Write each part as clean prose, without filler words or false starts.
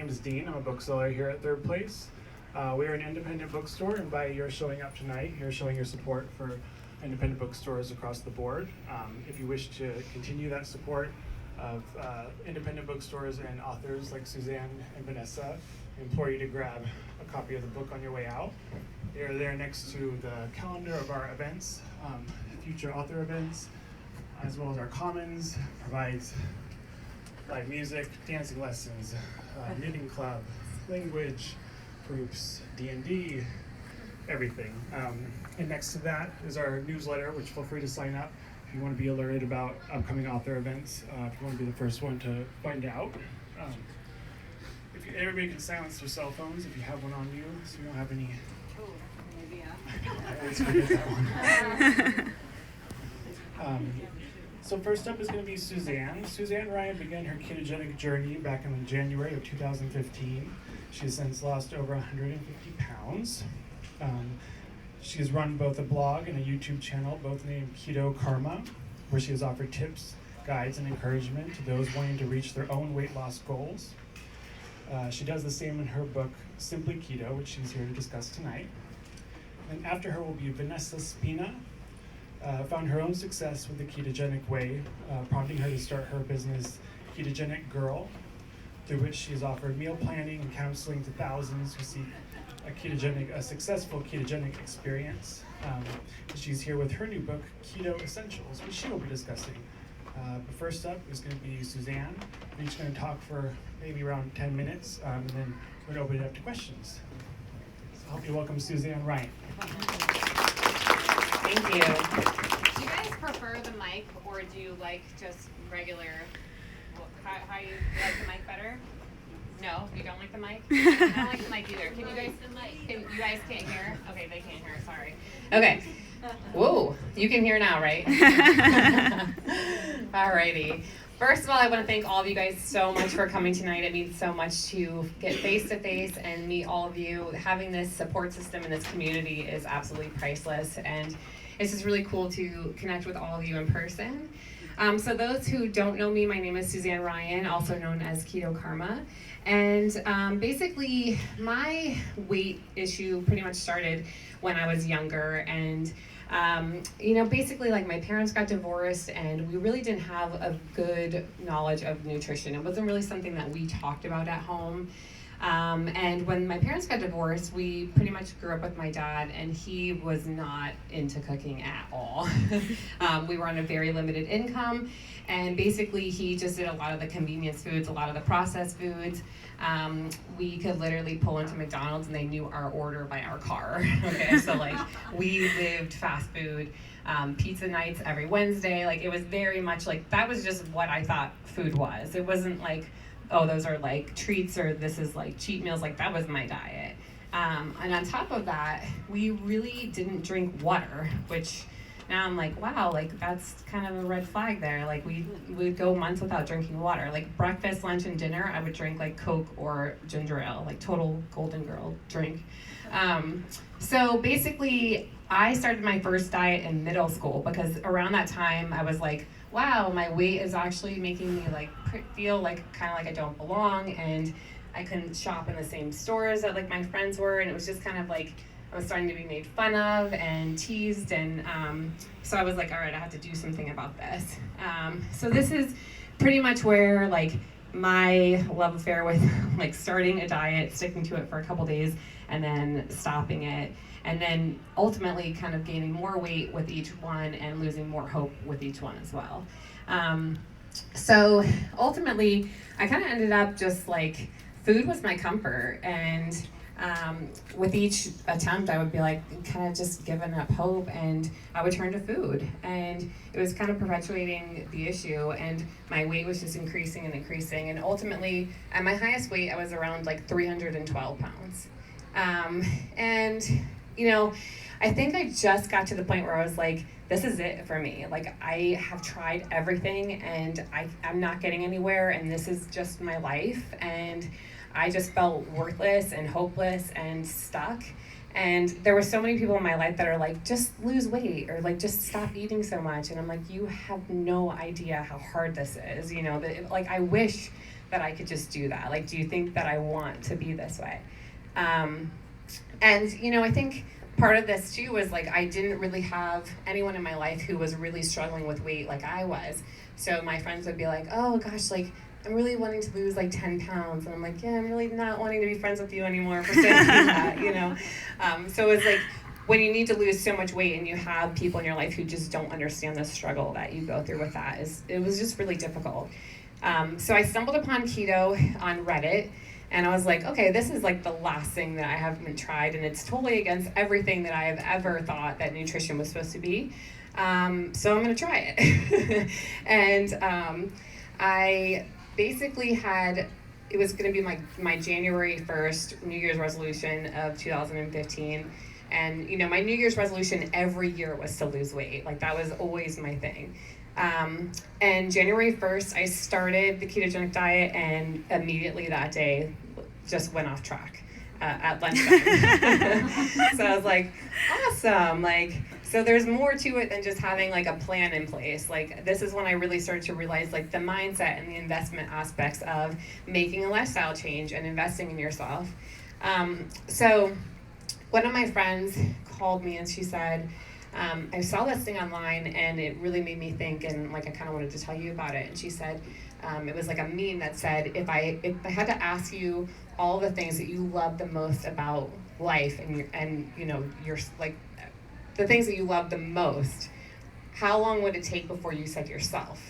My name is Dean. I'm a bookseller here at Third Place. We are an independent bookstore, and by your showing up tonight, you're showing your support for independent bookstores across the board. If you wish to continue that support of independent bookstores and authors like Suzanne and Vanessa, I implore you to grab a copy of the book on your way out. They are there next to the calendar of our events, future author events, as well as our commons, provides live music, dancing lessons, knitting club, language groups, D&D, everything. And next to that is our newsletter, which feel free to sign up if you want to be alerted about upcoming author events, if you want to be the first one to find out. Everybody can silence their cell phones if you have one on you, so you don't have any. Oh, maybe, I always forget that one. So first up is going to be Suzanne. Suzanne Ryan began her ketogenic journey back in January of 2015. She has since lost over 150 pounds. She has run both a blog and a YouTube channel, both named Keto Karma, where she has offered tips, guides, and encouragement to those wanting to reach their own weight loss goals. She does the same in her book, Simply Keto, which she's here to discuss tonight. And after her will be Vanessa Spina. Found her own success with the ketogenic way, prompting her to start her business, Ketogenic Girl, through which she has offered meal planning and counseling to thousands who seek a successful ketogenic experience. She's here with her new book, Keto Essentials, which she will be discussing. But first up is going to be Suzanne. We're each going to talk for maybe around 10 minutes, and then we're going to open it up to questions. So I'll help you welcome Suzanne Ryan. Thank you. Do you guys prefer the mic, or do you like just regular? How you like the mic better? No, you don't like the mic? I don't like the mic either. Can you guys? You guys can't hear? Okay, they can't hear. Sorry. Okay. Whoa, you can hear now, right? Alrighty. First of all, I want to thank all of you guys so much for coming tonight. It means so much to get face-to-face and meet all of you. Having this support system in this community is absolutely priceless, and it's just really cool to connect with all of you in person. So those who don't know me, my name is Suzanne Ryan, also known as Keto Karma. And basically, my weight issue pretty much started when I was younger, and basically, like, my parents got divorced, and we really didn't have a good knowledge of nutrition. It wasn't really something that we talked about at home. And when my parents got divorced, we pretty much grew up with my dad, and he was not into cooking at all. We were on a very limited income, and basically he just did a lot of the convenience foods, a lot of the processed foods. We could literally pull into McDonald's and they knew our order by our car. Okay, so like we lived fast food, pizza nights every Wednesday. Like, it was very much like, that was just what I thought food was. It wasn't like, oh, those are like treats, or this is like cheat meals. Like, that was my diet. And on top of that, we really didn't drink water, which now I'm like, wow, like, that's kind of a red flag there. Like, we would go months without drinking water. Like, breakfast, lunch, and dinner, I would drink like Coke or ginger ale, like total Golden Girl drink. So basically, I started my first diet in middle school, because around that time I was like, wow, my weight is actually making me like feel like kind of like I don't belong, and I couldn't shop in the same stores that like my friends were, and it was just kind of like I was starting to be made fun of and teased, and so I was like, all right, I have to do something about this. So this is pretty much where like my love affair with like starting a diet, sticking to it for a couple days, and then stopping it, and then ultimately kind of gaining more weight with each one and losing more hope with each one as well. So ultimately, I kind of ended up just like, food was my comfort, and with each attempt, I would be like kind of just giving up hope, and I would turn to food, and it was kind of perpetuating the issue, and my weight was just increasing and increasing, and ultimately, at my highest weight, I was around like 312 pounds. And I think I just got to the point where I was like, this is it for me. Like, I have tried everything, and I'm not getting anywhere, and this is just my life, and I just felt worthless and hopeless and stuck. And there were so many people in my life that are like, just lose weight, or like, just stop eating so much. And I'm like, you have no idea how hard this is. Like, I wish that I could just do that? Like, do you think that I want to be this way? And, you know, I think part of this too was like, I didn't really have anyone in my life who was really struggling with weight like I was. So my friends would be like, oh gosh, like, I'm really wanting to lose like 10 pounds. And I'm like, yeah, I'm really not wanting to be friends with you anymore for saying that, you know? So it's like, when you need to lose so much weight and you have people in your life who just don't understand the struggle that you go through with that, it was just really difficult. So I stumbled upon keto on Reddit, and I was like, okay, this is like the last thing that I haven't tried, and it's totally against everything that I have ever thought that nutrition was supposed to be. So I'm gonna try it. And I basically it was gonna be my January 1st New Year's resolution of 2015. And, you know, my New Year's resolution every year was to lose weight. Like, that was always my thing. And January 1st, I started the ketogenic diet, and immediately that day just went off track at lunchtime. So I was like, awesome. Like, so there's more to it than just having like a plan in place. Like, this is when I really started to realize like the mindset and the investment aspects of making a lifestyle change and investing in yourself. So one of my friends called me and she said, I saw this thing online and it really made me think, and like I kind of wanted to tell you about it. And she said, it was like a meme that said, if I had to ask you all the things that you love the most about life and you know, your like the things that you love the most, how long would it take before you said yourself?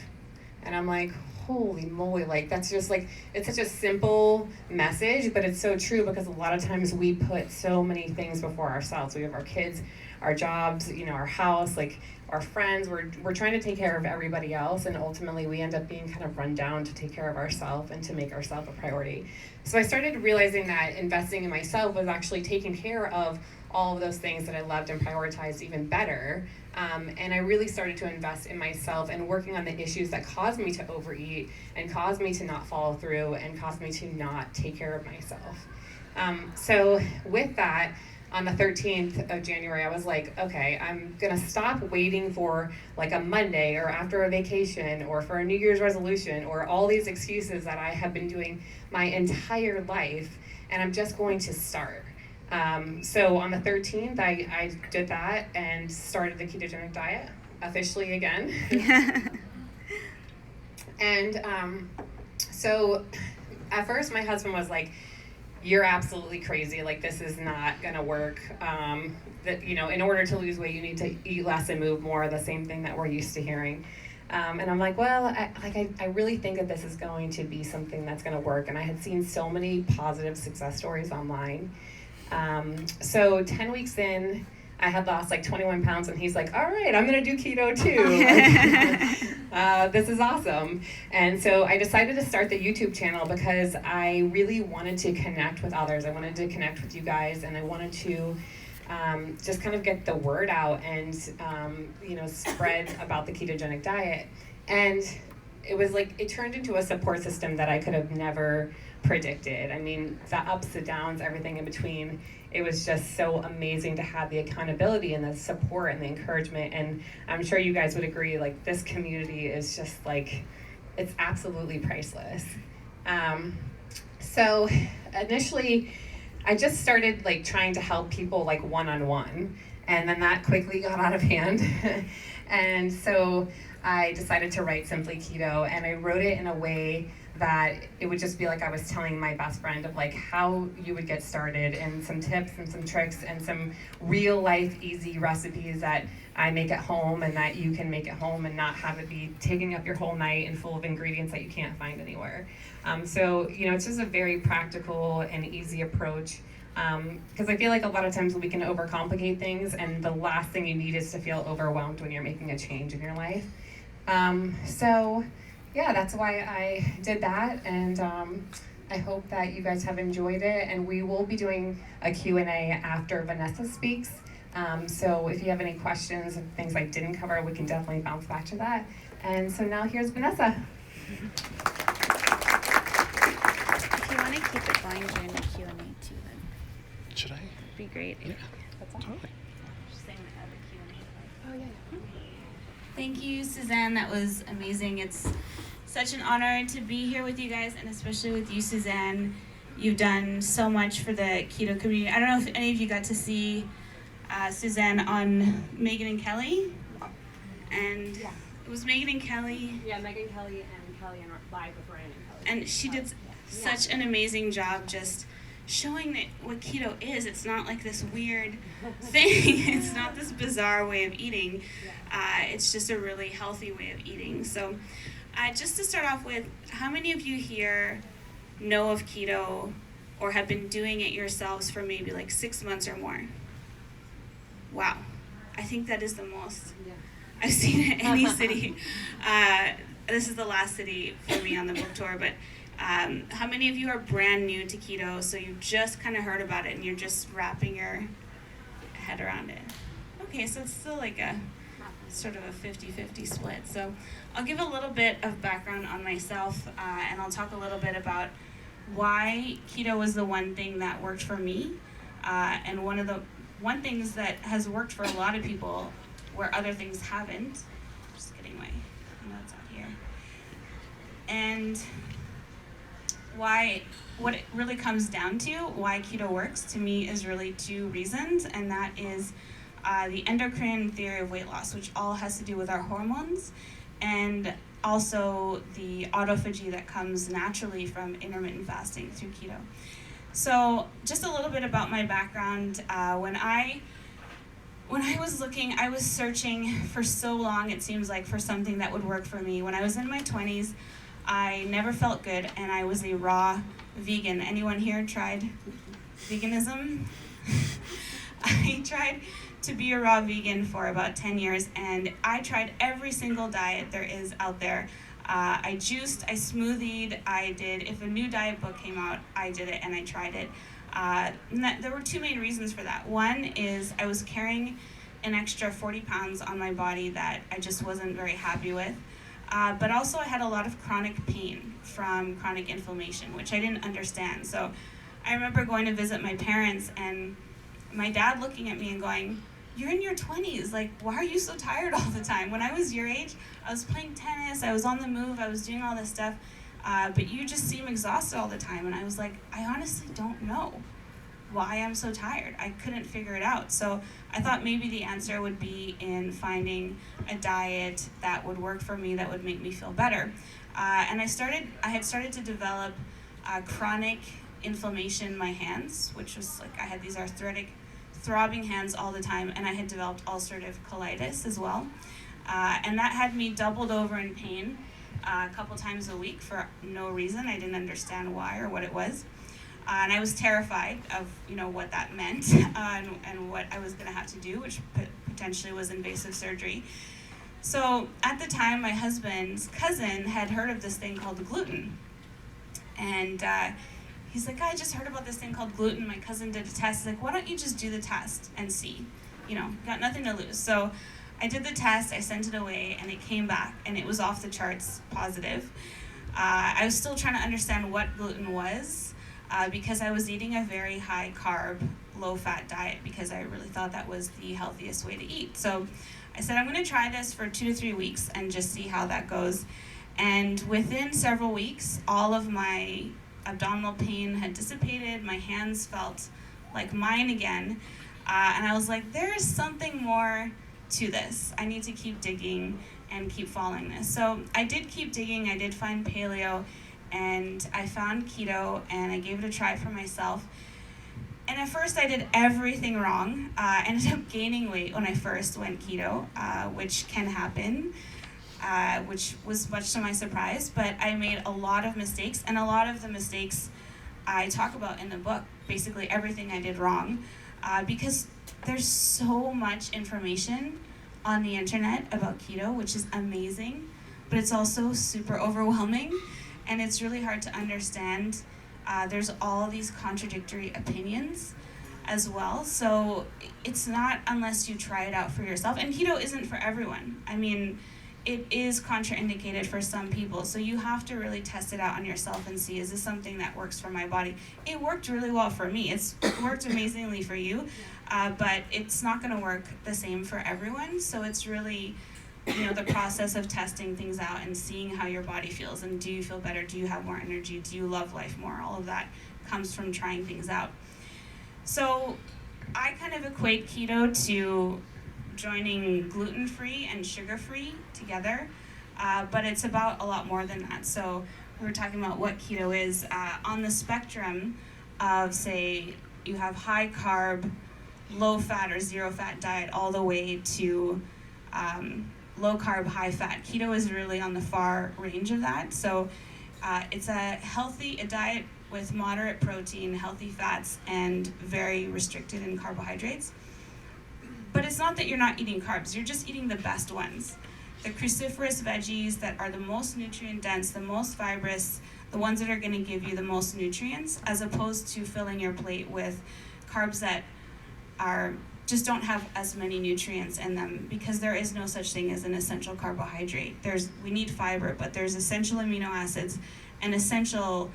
And I'm like, holy moly, like that's just like, it's such a simple message, but it's so true, because a lot of times we put so many things before ourselves. We have our kids, our jobs, you know, our house, like our friends. We're trying to take care of everybody else, and ultimately we end up being kind of run down to take care of ourselves and to make ourselves a priority. So I started realizing that investing in myself was actually taking care of all of those things that I loved and prioritized even better. And I really started to invest in myself and working on the issues that caused me to overeat and caused me to not follow through and caused me to not take care of myself. So with that, on the 13th of January, I was like, okay, I'm gonna stop waiting for like a Monday or after a vacation or for a New Year's resolution or all these excuses that I have been doing my entire life, and I'm just going to start. So on the 13th, I did that and started the ketogenic diet officially again. And so at first my husband was like, you're absolutely crazy, like this is not gonna work. That, you know, in order to lose weight, you need to eat less and move more, the same thing that we're used to hearing. And I'm like, well, I really think that this is going to be something that's gonna work. And I had seen so many positive success stories online. So 10 weeks in, I had lost like 21 pounds, and he's like, all right, I'm gonna do keto too. This is awesome. And so I decided to start the YouTube channel because I really wanted to connect with others. I wanted to connect with you guys, and I wanted to just kind of get the word out and you know, spread about the ketogenic diet. And it was like, it turned into a support system that I could have never predicted. I mean, the ups, the downs, everything in between. It was just so amazing to have the accountability and the support and the encouragement. And I'm sure you guys would agree, like this community is just like, it's absolutely priceless. So initially, I just started like trying to help people like one-on-one, and then that quickly got out of hand. And so I decided to write Simply Keto, and I wrote it in a way that it would just be like I was telling my best friend of like how you would get started, and some tips and some tricks and some real life easy recipes that I make at home and that you can make at home and not have it be taking up your whole night and full of ingredients that you can't find anywhere. So, you know, it's just a very practical and easy approach, because I feel like a lot of times we can overcomplicate things, and the last thing you need is to feel overwhelmed when you're making a change in your life. So yeah, that's why I did that, and I hope that you guys have enjoyed it, and we will be doing a Q&A after Vanessa speaks. So if you have any questions and things I didn't cover, we can definitely bounce back to that. And so now here's Vanessa. If you want to keep it going during the Q&A too, then Should I? be great. Yeah, That's all. totally. Just saying we have a Q&A. Oh yeah. Thank you, Suzanne. That was amazing. It's such an honor to be here with you guys, and especially with you, Suzanne. You've done so much for the keto community. I don't know if any of you got to see Suzanne on Megan and Kelly. And it was Megan and Kelly. Yeah, Megan Kelly and Kelly and live with Ryan and Kelly. And she did such an amazing job just showing that what keto is. It's not like this weird thing. It's not this bizarre way of eating. It's just a really healthy way of eating. So just to start off with, how many of you here know of keto or have been doing it yourselves for maybe like 6 months or more? Wow. I think that is the most I've seen it in any city. This is the last city for me on the book tour, but how many of you are brand new to keto, so you just kind of heard about it and you're just wrapping your head around it? Okay, so it's still like a sort of a 50-50 split. So I'll give a little bit of background on myself, and I'll talk a little bit about why keto was the one thing that worked for me, and one things that has worked for a lot of people where other things haven't. Just getting my notes out here. And what it really comes down to, why keto works to me, is really two reasons, and that is the endocrine theory of weight loss, which all has to do with our hormones, and also the autophagy that comes naturally from intermittent fasting through keto. So just a little bit about my background. When I was looking, I was searching for so long, it seems like, for something that would work for me. When I was in my 20s, I never felt good, and I was a raw vegan. Anyone here tried veganism? I tried to be a raw vegan for about 10 years, and I tried every single diet there is out there. I juiced, I smoothied, if a new diet book came out, I did it and I tried it. There were two main reasons for that. One is I was carrying an extra 40 pounds on my body that I just wasn't very happy with. But also I had a lot of chronic pain from chronic inflammation, which I didn't understand. So I remember going to visit my parents and my dad looking at me and going, "You're in your 20s, like, why are you so tired all the time? When I was your age, I was playing tennis, I was on the move, I was doing all this stuff, but you just seem exhausted all the time." And I was like, I honestly don't know why I'm so tired. I couldn't figure it out. So I thought maybe the answer would be in finding a diet that would work for me, that would make me feel better. And I had started to develop chronic inflammation in my hands, which was like, I had these arthritic, throbbing hands all the time, and I had developed ulcerative colitis as well. And that had me doubled over in pain a couple times a week for no reason. I didn't understand why or what it was. And I was terrified of, what that meant and what I was going to have to do, which potentially was invasive surgery. So at the time, my husband's cousin had heard of this thing called gluten. And he's like, "I just heard about this thing called gluten. My cousin did a test." He's like, "Why don't you just do the test and see? Got nothing to lose." So I did the test, I sent it away, and it came back, and it was off the charts positive. I was still trying to understand what gluten was, because I was eating a very high carb, low fat diet because I really thought that was the healthiest way to eat. So I said, I'm going to try this for 2 to 3 weeks and just see how that goes. And within several weeks, all of my abdominal pain had dissipated. My hands felt like mine again. And I was like, there is something more to this. I need to keep digging and keep following this. So I did keep digging. I did find paleo, and I found keto, and I gave it a try for myself. And at first I did everything wrong. I ended up gaining weight when I first went keto, which can happen, which was much to my surprise. But I made a lot of mistakes, and a lot of the mistakes I talk about in the book, basically everything I did wrong, because there's so much information on the internet about keto, which is amazing, but it's also super overwhelming, and it's really hard to understand. There's all these contradictory opinions as well, so it's not unless you try it out for yourself. And keto isn't for everyone. I mean, it is contraindicated for some people, so you have to really test it out on yourself and see, is this something that works for my body? It worked really well for me. It's worked amazingly for you, but it's not going to work the same for everyone, so it's really the process of testing things out and seeing how your body feels, and do you feel better, do you have more energy, do you love life more, all of that comes from trying things out. So I kind of equate keto to joining gluten-free and sugar-free together, but it's about a lot more than that. So we were talking about what keto is. On the spectrum of, say, you have high carb, low fat or zero fat diet all the way to low carb, high fat. Keto is really on the far range of that. So it's a diet with moderate protein, healthy fats, and very restricted in carbohydrates. But it's not that you're not eating carbs, you're just eating the best ones. The cruciferous veggies that are the most nutrient dense, the most fibrous, the ones that are going to give you the most nutrients, as opposed to filling your plate with carbs that just don't have as many nutrients in them, because there is no such thing as an essential carbohydrate. We need fiber, but there's essential amino acids and essential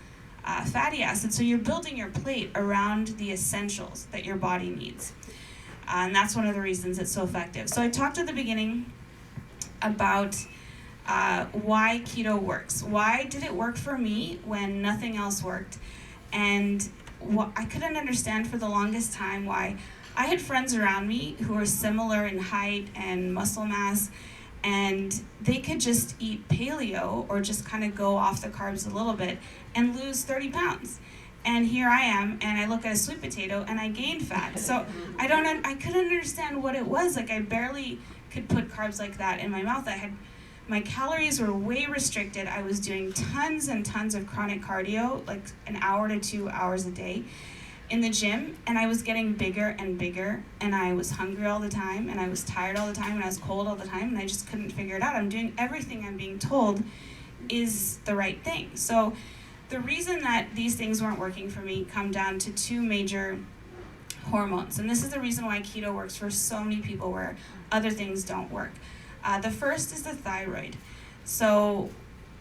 fatty acids. So you're building your plate around the essentials that your body needs. And that's one of the reasons it's so effective. So I talked at the beginning about why keto works. Why did it work for me when nothing else worked? And I couldn't understand for the longest time why. I had friends around me who were similar in height and muscle mass, and they could just eat paleo or just kind of go off the carbs a little bit and lose 30 pounds. And here I am, and I look at a sweet potato and I gained fat. So I couldn't understand what it was. Like, I barely could put carbs like that in my mouth. My calories were way restricted. I was doing tons and tons of chronic cardio, like an hour to 2 hours a day in the gym, and I was getting bigger and bigger, and I was hungry all the time, and I was tired all the time, and I was cold all the time, and I just couldn't figure it out. I'm doing everything I'm being told is the right thing. So the reason that these things weren't working for me come down to two major hormones, and this is the reason why keto works for so many people where other things don't work. The first is the thyroid. So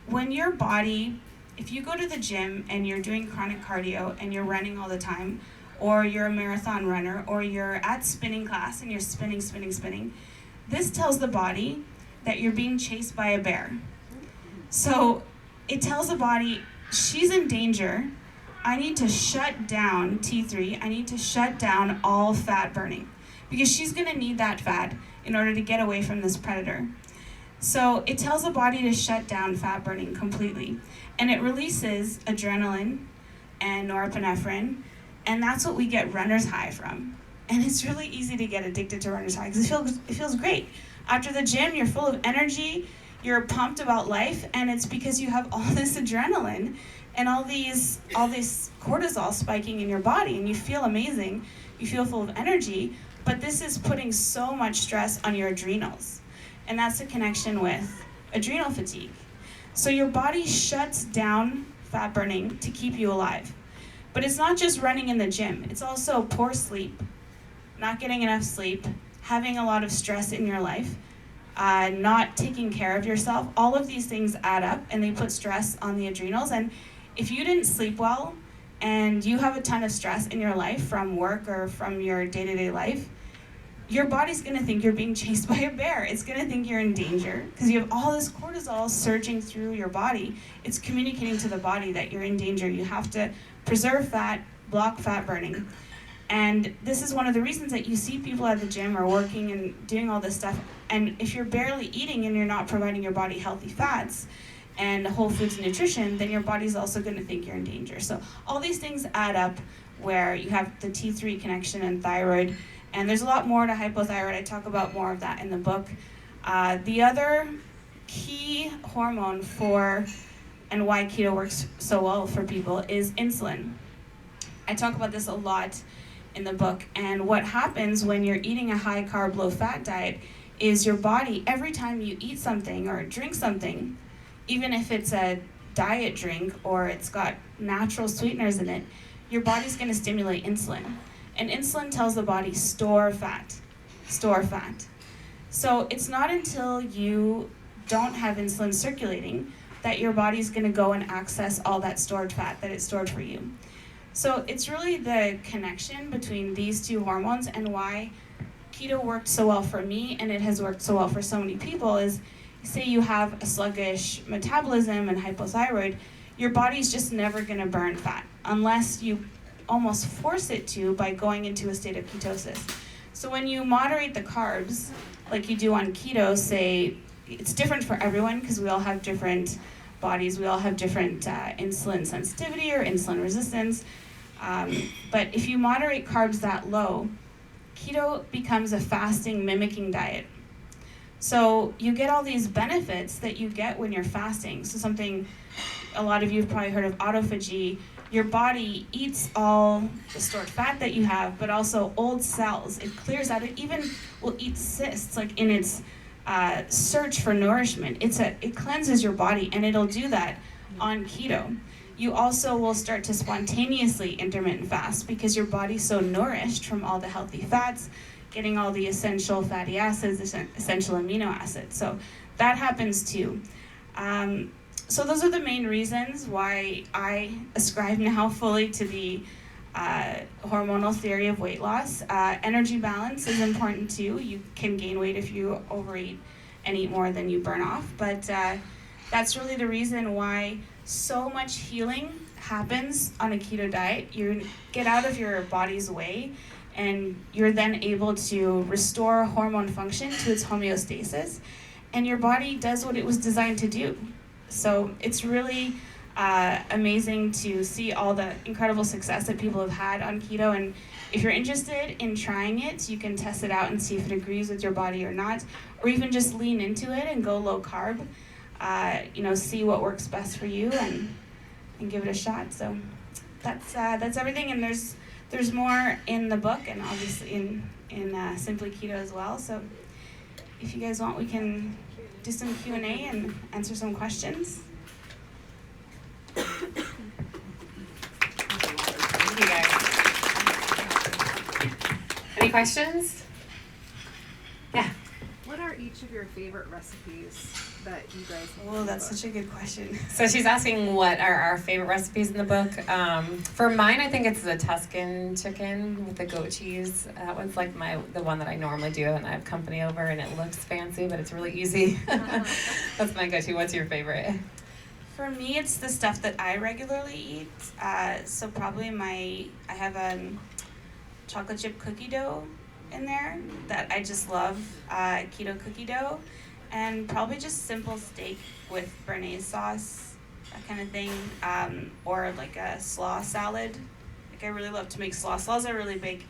when your body, if you go to the gym and you're doing chronic cardio and you're running all the time, or you're a marathon runner, or you're at spinning class and you're spinning, this tells the body that you're being chased by a bear. So it tells the body, she's in danger. I need to shut down T3. I need to shut down all fat burning, because she's going to need that fat in order to get away from this predator. So it tells the body to shut down fat burning completely. And it releases adrenaline and norepinephrine, and that's what we get runner's high from. And it's really easy to get addicted to runner's high because it feels great. After the gym, you're full of energy, you're pumped about life, and it's because you have all this adrenaline and all this cortisol spiking in your body, and you feel amazing, you feel full of energy, but this is putting so much stress on your adrenals. And that's a connection with adrenal fatigue. So your body shuts down fat burning to keep you alive. But it's not just running in the gym. It's also poor sleep, not getting enough sleep, having a lot of stress in your life, not taking care of yourself. All of these things add up, and they put stress on the adrenals. And if you didn't sleep well and you have a ton of stress in your life from work or from your day-to-day life, your body's going to think you're being chased by a bear. It's going to think you're in danger because you have all this cortisol surging through your body. It's communicating to the body that you're in danger. You have to preserve fat, block fat burning. And this is one of the reasons that you see people at the gym or working and doing all this stuff. And if you're barely eating and you're not providing your body healthy fats and whole foods nutrition, then your body's also going to think you're in danger. So all these things add up where you have the T3 connection and thyroid. And there's a lot more to hypothyroid. I talk about more of that in the book. The other key hormone and why keto works so well for people is insulin. I talk about this a lot in the book. And what happens when you're eating a high carb, low fat diet is your body, every time you eat something or drink something, even if it's a diet drink or it's got natural sweeteners in it, your body's going to stimulate insulin. And insulin tells the body, store fat. So it's not until you don't have insulin circulating that your body's going to go and access all that stored fat that it stored for you. So it's really the connection between these two hormones and why keto worked so well for me and it has worked so well for so many people is, say you have a sluggish metabolism and hypothyroid, your body's just never going to burn fat unless you almost force it to by going into a state of ketosis. So when you moderate the carbs, like you do on keto, say, it's different for everyone because we all have different bodies, we all have different insulin sensitivity or insulin resistance. But if you moderate carbs that low, keto becomes a fasting mimicking diet. So you get all these benefits that you get when you're fasting. So something a lot of you have probably heard of autophagy. Your body eats all the stored fat that you have, but also old cells. It clears out. It even will eat cysts, like in its search for nourishment. It cleanses your body, and it'll do that on keto. You also will start to spontaneously intermittent fast because your body's so nourished from all the healthy fats, getting all the essential fatty acids, essential amino acids. So that happens too. So those are the main reasons why I ascribe now fully to the hormonal theory of weight loss. Energy balance is important too. You can gain weight if you overeat and eat more than you burn off. But that's really the reason why so much healing happens on a keto diet. You get out of your body's way, and you're then able to restore hormone function to its homeostasis, and your body does what it was designed to do. So it's really amazing to see all the incredible success that people have had on keto. And if you're interested in trying it, you can test it out and see if it agrees with your body or not, or even just lean into it and go low carb. See what works best for you and give it a shot. So that's everything. And there's more in the book and obviously in Simply Keto as well. So if you guys want, we can do some Q&A and answer some questions. Thank you guys. Any questions? Yeah. What are each of your favorite recipes that you guys have? Oh, that's such a good question. So she's asking what are our favorite recipes in the book. For mine, I think it's the Tuscan chicken with the goat cheese. That one's like the one that I normally do, and I have company over, and it looks fancy, but it's really easy. That's my go-to. What's your favorite? For me, it's the stuff that I regularly eat. So probably I have a chocolate chip cookie dough in there that I just love, keto cookie dough, and probably just simple steak with béarnaise sauce, that kind of thing, or like a slaw salad. Like I really love to make slaw. Slaws are really big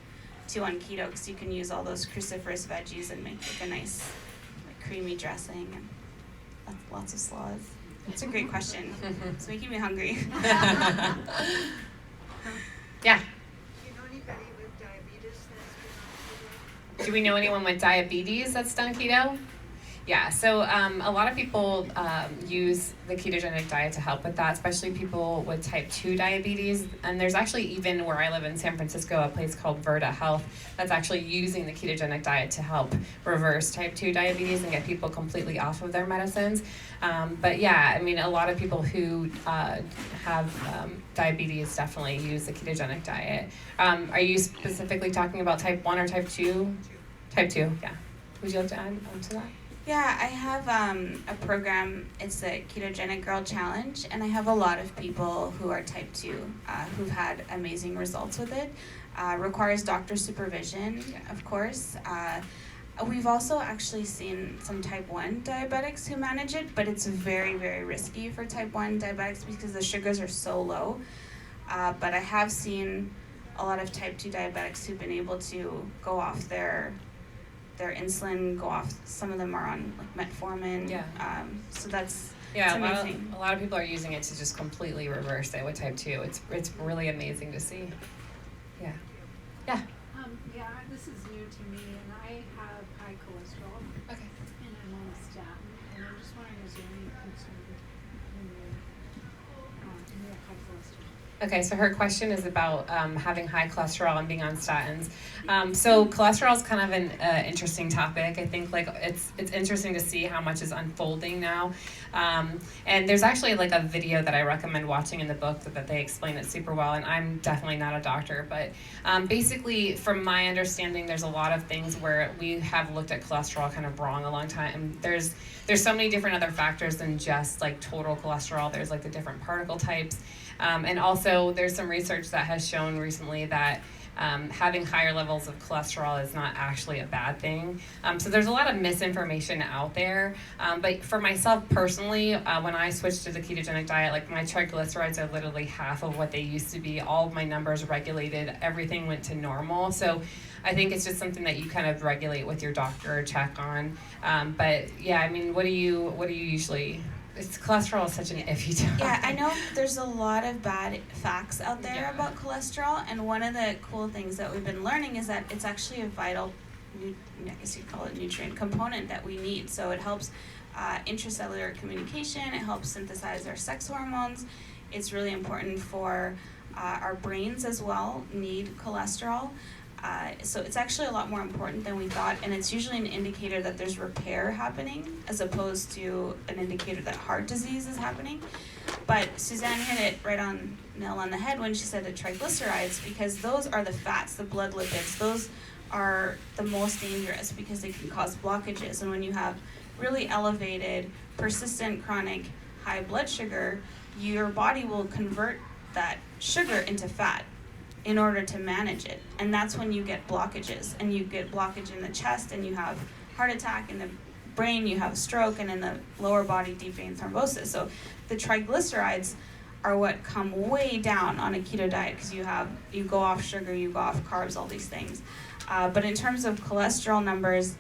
too on keto because you can use all those cruciferous veggies and make like a nice creamy dressing and lots of slaws. It's a great question. It's making me hungry. Yeah. Do you know anybody with diabetes that's been on keto? Do we know anyone with diabetes that's done keto? Yeah, so a lot of people use the ketogenic diet to help with that, especially people with type 2 diabetes. And there's actually, even where I live in San Francisco, a place called Verda Health that's actually using the ketogenic diet to help reverse type 2 diabetes and get people completely off of their medicines. But yeah, I mean, a lot of people who have diabetes definitely use the ketogenic diet. Are you specifically talking about type 1 or type 2? Type 2, yeah. Would you like to add on to that? Yeah, I have a program. It's the Ketogenic Girl Challenge, and I have a lot of people who are type 2 who've had amazing results with it. Requires doctor supervision, of course. We've also actually seen some type 1 diabetics who manage it, but it's very, very risky for type 1 diabetics because the sugars are so low. But I have seen a lot of type 2 diabetics who've been able to go off their insulin, go off. Some of them are on like metformin. Yeah. So that's a lot of people are using it to just completely reverse it with type 2. It's really amazing to see. Yeah. Yeah. Yeah, this is new to me, and I have high cholesterol. Okay. And I'm on a statin, and I'm just wondering, is there any concern when you have high cholesterol? Okay, so her question is about having high cholesterol and being on statins. So cholesterol is kind of an interesting topic. I think like it's interesting to see how much is unfolding now. And there's actually like a video that I recommend watching in the book that they explain it super well. And I'm definitely not a doctor, but basically from my understanding, there's a lot of things where we have looked at cholesterol kind of wrong a long time. There's so many different other factors than just like total cholesterol. There's like the different particle types. And also there's some research that has shown recently that having higher levels of cholesterol is not actually a bad thing. So there's a lot of misinformation out there. But for myself personally, when I switched to the ketogenic diet, like my triglycerides are literally half of what they used to be. All of my numbers regulated, everything went to normal. So I think it's just something that you kind of regulate with your doctor or check on. But yeah, I mean, what do you usually... cholesterol is such an iffy topic. Yeah, I know there's a lot of bad facts out there about cholesterol, and one of the cool things that we've been learning is that it's actually a vital, I guess you'd call it nutrient component that we need. So it helps intracellular communication, it helps synthesize our sex hormones. It's really important for our brains as well, need cholesterol. So it's actually a lot more important than we thought, and it's usually an indicator that there's repair happening as opposed to an indicator that heart disease is happening. But Suzanne hit it right on nail on the head when she said the triglycerides, because those are the fats, the blood lipids. Those are the most dangerous because they can cause blockages. And when you have really elevated, persistent, chronic high blood sugar, your body will convert that sugar into fat in order to manage it. And that's when you get blockages. And you get blockage in the chest, and you have heart attack. In the brain, you have a stroke, and in the lower body, deep vein thrombosis. So the triglycerides are what come way down on a keto diet, because you go off sugar, you go off carbs, all these things. But in terms of cholesterol numbers,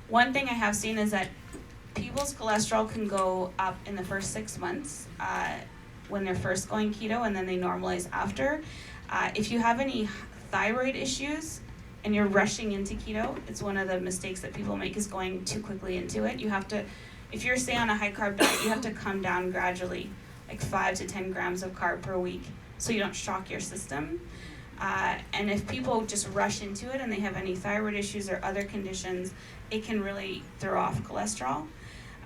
one thing I have seen is that people's cholesterol can go up in the first 6 months when they're first going keto, and then they normalize after. If you have any thyroid issues and you're rushing into keto, it's one of the mistakes that people make, is going too quickly into it. You have to, if you're staying on a high carb diet, you have to come down gradually, like 5 to 10 grams of carb per week, so you don't shock your system. And if people just rush into it and they have any thyroid issues or other conditions, it can really throw off cholesterol.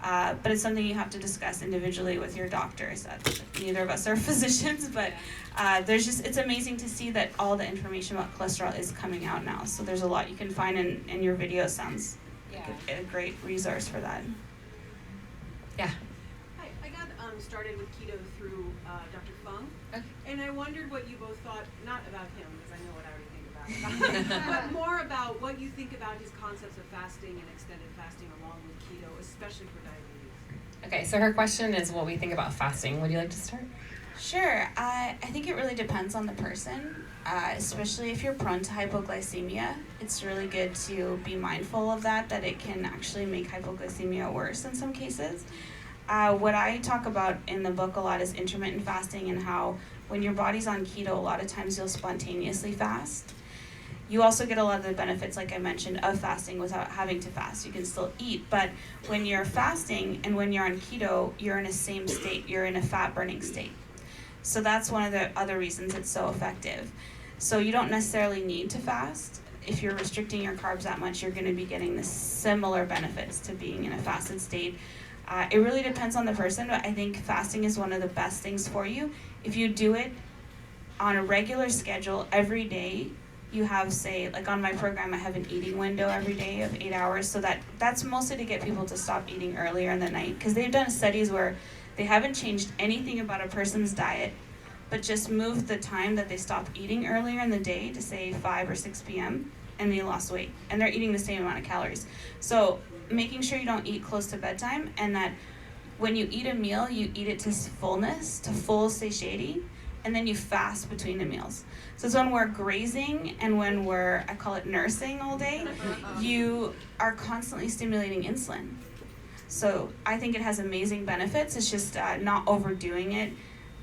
But it's something you have to discuss individually with your doctors. Neither of us are physicians, but it's amazing to see that all the information about cholesterol is coming out now. So there's a lot you can find, and your video sounds like a great resource for that. Yeah. Hi, I got started with keto through Dr. Fung, Okay. and I wondered what you both thought, not about him, because I know what I already think about him, but more about what you think about his concepts of fasting and extended fasting along with keto, especially for diabetes. Okay, so her question is what we think about fasting. Would you like to start? Sure. I think it really depends on the person, especially if you're prone to hypoglycemia. It's really good to be mindful of that it can actually make hypoglycemia worse in some cases. What I talk about in the book a lot is intermittent fasting, and how when your body's on keto, a lot of times you'll spontaneously fast. You also get a lot of the benefits, like I mentioned, of fasting without having to fast. You can still eat, but when you're fasting and when you're on keto, you're in a same state. You're in a fat-burning state. So that's one of the other reasons it's so effective. So you don't necessarily need to fast. If you're restricting your carbs that much, you're going to be getting the similar benefits to being in a fasted state. It really depends on the person, but I think fasting is one of the best things for you. If you do it on a regular schedule every day, you have, say, like on my program, I have an eating window every day of 8 hours, so that's mostly to get people to stop eating earlier in the night, because they've done studies where they haven't changed anything about a person's diet, but just moved the time that they stop eating earlier in the day to, say, 5 or 6 p.m., and they lost weight, and they're eating the same amount of calories. So making sure you don't eat close to bedtime, and that when you eat a meal, you eat it to fullness, to full satiety, and then you fast between the meals. So it's when we're grazing and when we're, I call it nursing all day, you are constantly stimulating insulin. So I think it has amazing benefits. It's just not overdoing it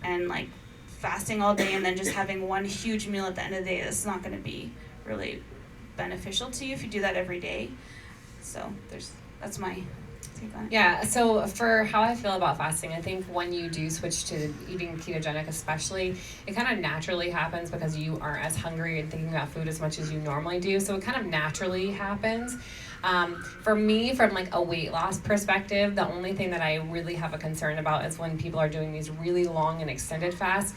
and like fasting all day and then just having one huge meal at the end of the day. That's not going to be really beneficial to you if you do that every day. So that's my take on it? Yeah, so for how I feel about fasting, I think when you do switch to eating ketogenic especially, it kind of naturally happens because you aren't as hungry and thinking about food as much as you normally do. So it kind of naturally happens. For me, from like a weight loss perspective, the only thing that I really have a concern about is when people are doing these really long and extended fasts.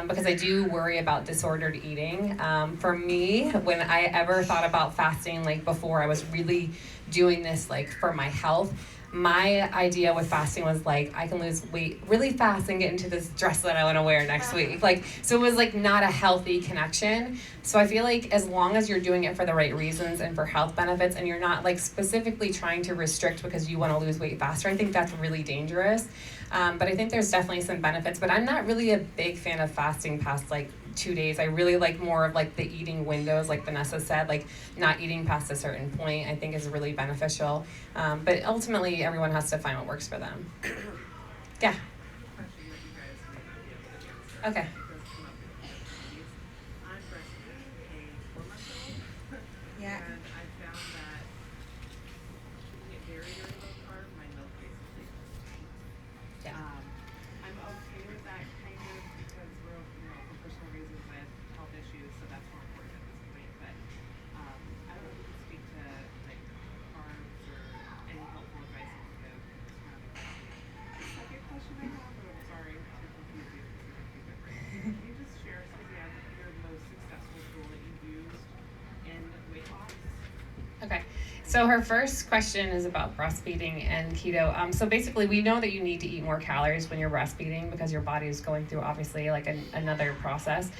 Because I do worry about disordered eating. For me, when I ever thought about fasting, like before I was really doing this like for my health, my idea with fasting was like I can lose weight really fast and get into this dress that I want to wear next week. Like, so it was like not a healthy connection. So I feel like as long as you're doing it for the right reasons and for health benefits, and you're not like specifically trying to restrict because you want to lose weight faster, I think that's really dangerous. But I think there's definitely some benefits, but I'm not really a big fan of fasting past like 2 days. I really like more of like the eating windows, like Vanessa said, like not eating past a certain point I think is really beneficial. But ultimately everyone has to find what works for them. Yeah. Okay. I'm breastfeeding a 4-month-old. Yeah. And I found that eating it very, very low carb, my milk basically Yeah. I'm okay with that kind of because we're, for personal reasons, I have health issues, so that's more important at this point. But I don't know if you can speak to like carbs or any helpful advice you can give surrounding that. The second question I have, and I'm sorry to confuse you because you're going to be different. Can you just share, Suzanne, your most successful tool that you've used in weight loss? Okay, so her first question is about breastfeeding and keto. So basically, we know that you need to eat more calories when you're breastfeeding because your body is going through obviously like another process.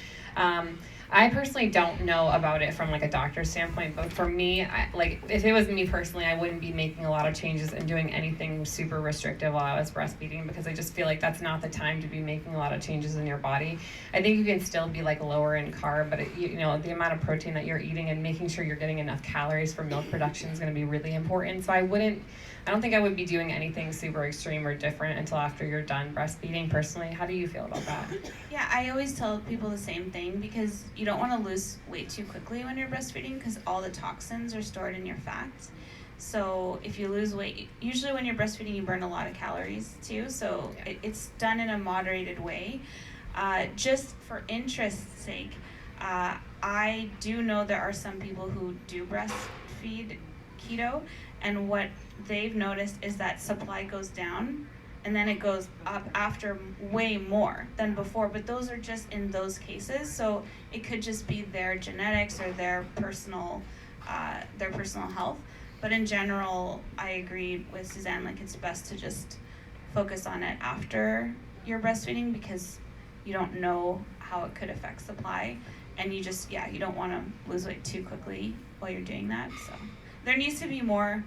I personally don't know about it from like a doctor's standpoint, but for me, like if it was me personally, I wouldn't be making a lot of changes and doing anything super restrictive while I was breastfeeding because I just feel like that's not the time to be making a lot of changes in your body. I think you can still be like lower in carb, but the amount of protein that you're eating and making sure you're getting enough calories for milk production is going to be really important. So I don't think I would be doing anything super extreme or different until after you're done breastfeeding. Personally, how do you feel about that? Yeah, I always tell people the same thing because you don't want to lose weight too quickly when you're breastfeeding because all the toxins are stored in your fat. So if you lose weight, usually when you're breastfeeding, you burn a lot of calories too. So it's done in a moderated way. Just for interest's sake, I do know there are some people who do breastfeed keto, and what they've noticed is that supply goes down and then it goes up after way more than before, but those are just in those cases. So it could just be their genetics or their personal health. But in general, I agree with Suzanne, like it's best to just focus on it after you're breastfeeding because you don't know how it could affect supply, and you don't want to lose weight too quickly while you're doing that. So there needs to be more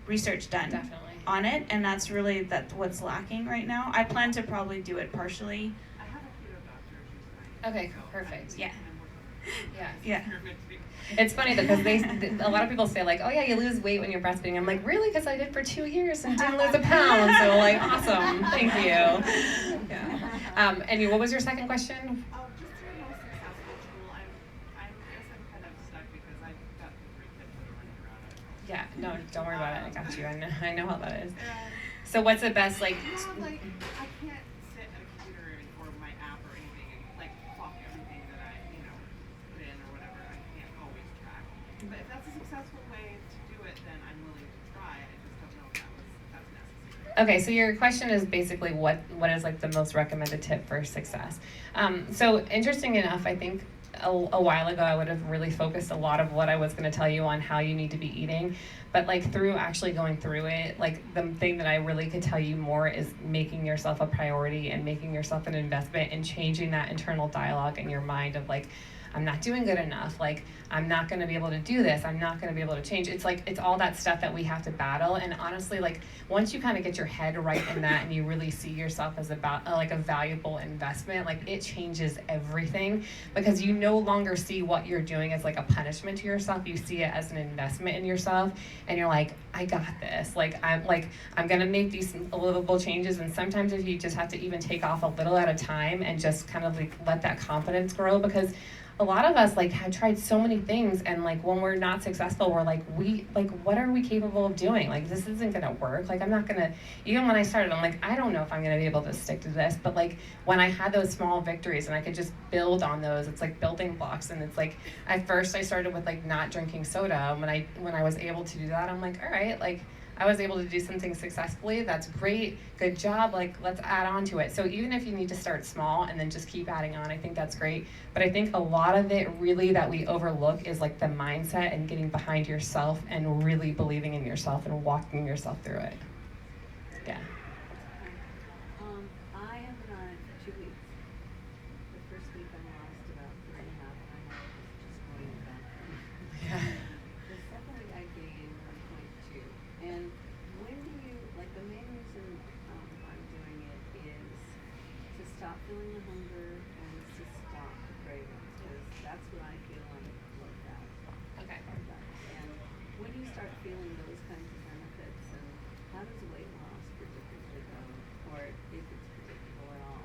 research done on it, and that's really what's lacking right now. I plan to probably do it partially. I have a keto doctor who's fine. Okay, perfect. Yeah. Yeah. It's funny because a lot of people say like, oh yeah, you lose weight when you're breastfeeding. I'm like, really? Because I did for 2 years and didn't lose a pound. So like, awesome. Thank you. Yeah. And what was your second question? Oh, just your most successful tool. I guess I'm kind of stuck because I've got the 3 kids that are running around. Yeah, no, don't worry about it. I got you. I know how that is. So what's the best like? Like I can't sit at a computer or my app or anything and like clock everything that I put in or whatever. I can't always track. But if that's a successful way to do it, then I'm willing to try. I just don't know if that's necessary. Okay, so your question is basically what is like the most recommended tip for success. So interesting enough, I think a while ago I would have really focused a lot of what I was going to tell you on how you need to be eating, but like through actually going through it, like the thing that I really could tell you more is making yourself a priority and making yourself an investment and changing that internal dialogue in your mind of like, I'm not doing good enough, like I'm not going to be able to do this, I'm not going to be able to change. It's like it's all that stuff that we have to battle, and honestly, like once you kind of get your head right in that and you really see yourself as like a valuable investment, like it changes everything because you no longer see what you're doing as like a punishment to yourself. You see it as an investment in yourself, and you're like, I got this. I'm going to make these livable changes, and sometimes if you just have to even take off a little at a time and just kind of like let that confidence grow, because a lot of us like have tried so many things, and like when we're not successful, we're like, what are we capable of doing? Like, this isn't gonna work. Like, I'm not gonna, even when I started, I'm like, I don't know if I'm gonna be able to stick to this. But like when I had those small victories and I could just build on those, it's like building blocks. And it's like, at first I started with like not drinking soda. When I was able to do that, I'm like, all right, like I was able to do something successfully. That's great. Good job. Like, let's add on to it. So even if you need to start small and then just keep adding on, I think that's great. But I think a lot of it really that we overlook is like the mindset and getting behind yourself and really believing in yourself and walking yourself through it. Yeah. I have been on it for 2 weeks. The first week I lost about 3.5, and I know it's just going back. Yeah. The second week I gained 1.2. And when do you, like the main reason I'm doing it is to stop feeling the hunger and to stop the cravings, because that's what I feel on low fat. Okay. And when do you start feeling those kinds of benefits, and how does weight loss predictably go, or if it's predictable at all?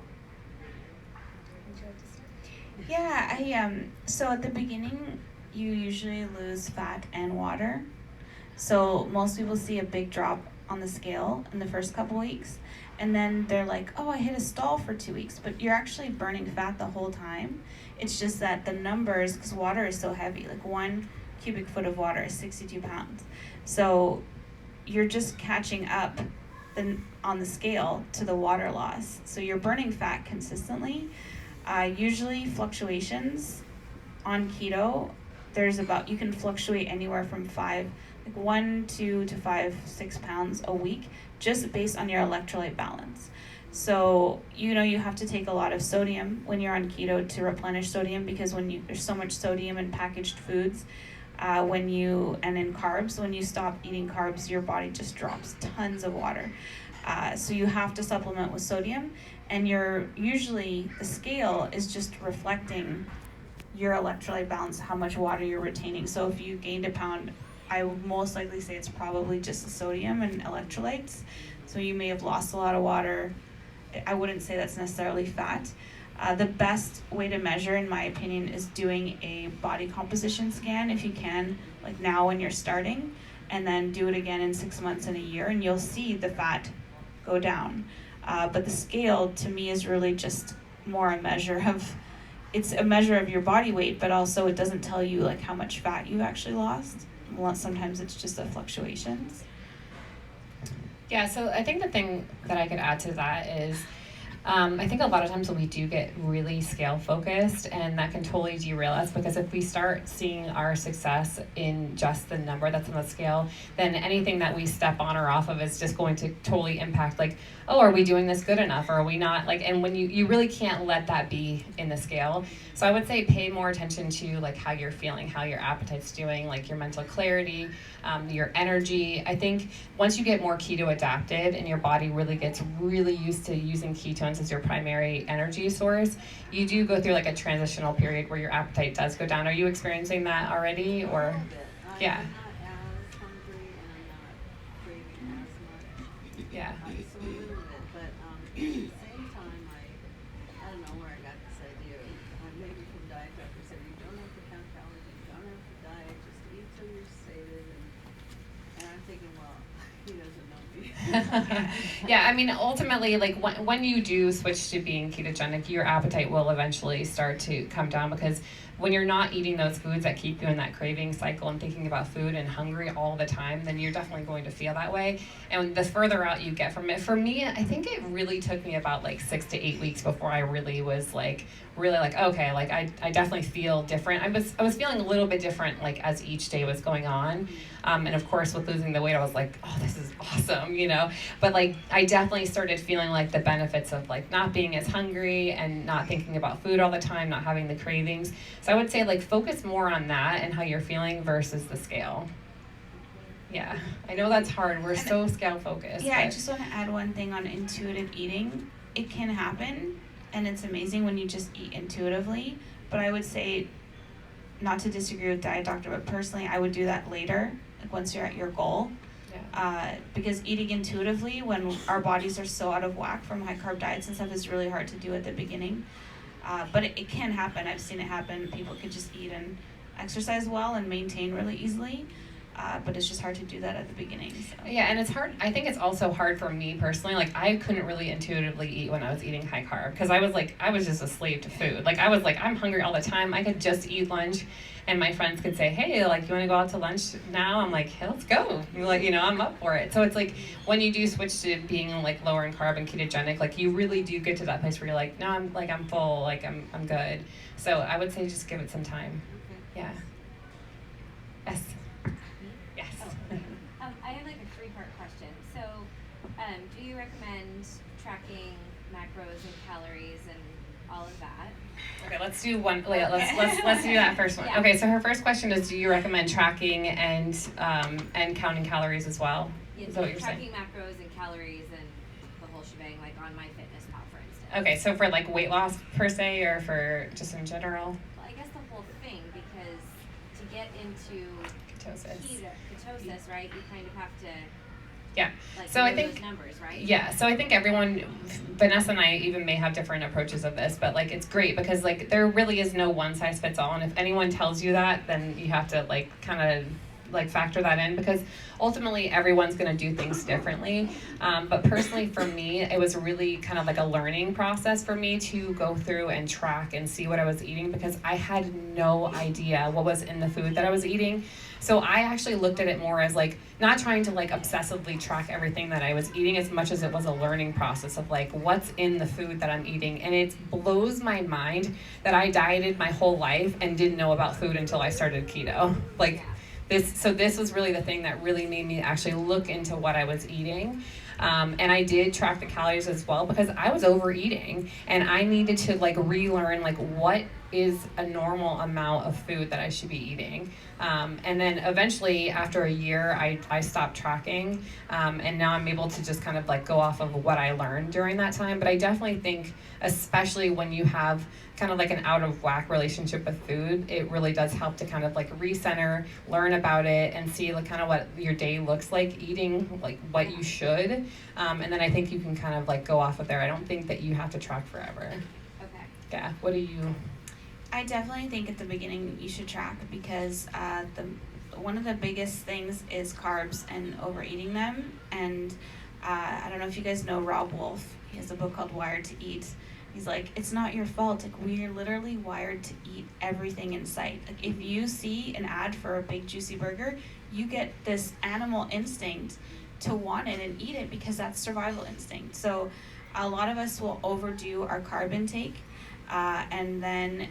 Yeah, so at the beginning, you usually lose fat and water. So most people see a big drop on the scale in the first couple weeks, and then they're like, oh, I hit a stall for 2 weeks, but you're actually burning fat the whole time. It's just that the numbers, because water is so heavy, like 1 cubic foot of water is 62 pounds. So you're just catching up on the scale to the water loss. So you're burning fat consistently. Usually fluctuations on keto, you can fluctuate anywhere from 1, 2 to 5, 6 pounds a week, just based on your electrolyte balance. So, you have to take a lot of sodium when you're on keto to replenish sodium, because there's so much sodium in packaged foods, and in carbs. When you stop eating carbs, your body just drops tons of water. So you have to supplement with sodium, and usually the scale is just reflecting your electrolyte balance, how much water you're retaining. So if you gained a pound, I would most likely say it's probably just the sodium and electrolytes. So you may have lost a lot of water. I wouldn't say that's necessarily fat. The best way to measure, in my opinion, is doing a body composition scan if you can, like now when you're starting, and then do it again in 6 months and a year, and you'll see the fat go down. But the scale, to me, is really just more it's a measure of your body weight, but also it doesn't tell you like how much fat you actually lost. Sometimes it's just the fluctuations. Yeah, so I think the thing that I could add to that is I think a lot of times when we do get really scale focused, and that can totally derail us, because if we start seeing our success in just the number that's on the scale, then anything that we step on or off of is just going to totally impact, like, oh, are we doing this good enough, or are we not? Like, and when you really can't let that be in the scale. So I would say pay more attention to like how you're feeling, how your appetite's doing, like your mental clarity, your energy. I think once you get more keto adapted and your body really gets really used to using ketones as your primary energy source, you do go through like a transitional period where your appetite does go down. Are you experiencing that already, or? Yeah. I'm not as hungry, and I'm not craving as much. Yeah. It's a little bit, but at the same time, I don't know where I got this idea. Maybe from diet doctors said you don't have to count calories, you don't have to diet, just eat till you're sated. And I'm thinking, well, he doesn't know me. Yeah, I mean, ultimately, like when you do switch to being ketogenic, your appetite will eventually start to come down, because when you're not eating those foods that keep you in that craving cycle and thinking about food and hungry all the time, then you're definitely going to feel that way. And the further out you get from it, for me, I think it really took me about like 6 to 8 weeks before I really was like, okay, like I definitely feel different. I was feeling a little bit different like as each day was going on. And of course with losing the weight, I was like, oh, this is awesome, but like I definitely started feeling like the benefits of like not being as hungry and not thinking about food all the time, not having the cravings. So I would say like focus more on that and how you're feeling versus the scale. Yeah, I know that's hard. We're so scale focused. Yeah, I just want to add one thing on intuitive eating. It can happen, and it's amazing when you just eat intuitively. But I would say, not to disagree with diet doctor, but personally, I would do that later, like once you're at your goal. Yeah. Because eating intuitively when our bodies are so out of whack from high carb diets and stuff is really hard to do at the beginning. But it can happen. I've seen it happen. People could just eat and exercise well and maintain really easily. But it's just hard to do that at the beginning. So. Yeah, and it's hard. I think it's also hard for me personally. Like, I couldn't really intuitively eat when I was eating high carb because I was just a slave to food. Like, I was like, I'm hungry all the time. I could just eat lunch, and my friends could say, hey, like, you want to go out to lunch now? I'm like, hey, let's go. Like, I'm up for it. So it's like when you do switch to being like lower in carb and ketogenic, like, you really do get to that place where you're like, no, I'm full. Like, I'm good. So I would say just give it some time. Okay. Yeah. Yes. Yes. I have like a 3-part question. So, do you recommend tracking macros and calories and all of that? Okay, let's do one. Let's do that first one. Yeah. Okay, so her first question is, do you recommend tracking and counting calories as well? Yeah, Is that what you're saying? tracking macros and calories and the whole shebang, like on MyFitnessPal, for instance. Okay, so for like weight loss per se, or for just in general? Well, I guess the whole thing, because to get into ketosis, right? You kind of have to. Yeah. Like, So I know think those numbers, right? Yeah, so I think everyone, Vanessa and I even may have different approaches of this, but like it's great because like there really is no one size fits all, and if anyone tells you that, then you have to like kind of like factor that in because ultimately everyone's going to do things differently. But personally for me, it was really kind of like a learning process for me to go through and track and see what I was eating because I had no idea what was in the food that I was eating. So I actually looked at it more as like not trying to like obsessively track everything that I was eating as much as it was a learning process of like what's in the food that I'm eating. And it blows my mind that I dieted my whole life and didn't know about food until I started keto. Like this was really the thing that really made me actually look into what I was eating. And I did track the calories as well because I was overeating and I needed to like relearn like what is a normal amount of food that I should be eating. And then eventually after a year, I stopped tracking. And now I'm able to just kind of like go off of what I learned during that time. But I definitely think, especially when you have kind of like an out of whack relationship with food, it really does help to kind of like recenter, learn about it, and see like kind of what your day looks like eating, like what you should. And then I think you can kind of like go off of there. I don't think that you have to track forever. Okay. Yeah. What do you? I definitely think at the beginning you should track because one of the biggest things is carbs and overeating them. And I don't know if you guys know Rob Wolf. He has a book called Wired to Eat. He's like, it's not your fault. Like, we're literally wired to eat everything in sight. Like, if you see an ad for a big juicy burger, you get this animal instinct to want it and eat it because that's survival instinct. So a lot of us will overdo our carb intake, and then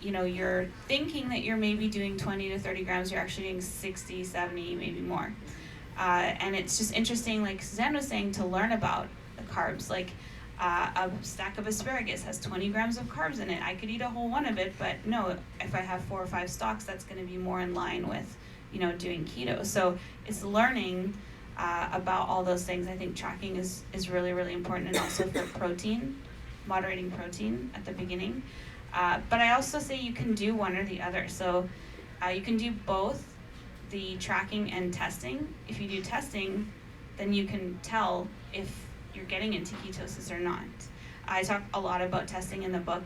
you're thinking that you're maybe doing 20 to 30 grams, you're actually doing 60, 70, maybe more. And it's just interesting, like Suzanne was saying, to learn about the carbs. Like a stack of asparagus has 20 grams of carbs in it. I could eat a whole one of it, but no, if I have 4 or 5 stalks, that's going to be more in line with, doing keto. So it's learning about all those things. I think tracking is really, really important, and also for protein, moderating protein at the beginning. But I also say you can do one or the other. So you can do both the tracking and testing. If you do testing, then you can tell if you're getting into ketosis or not. I talk a lot about testing in the book,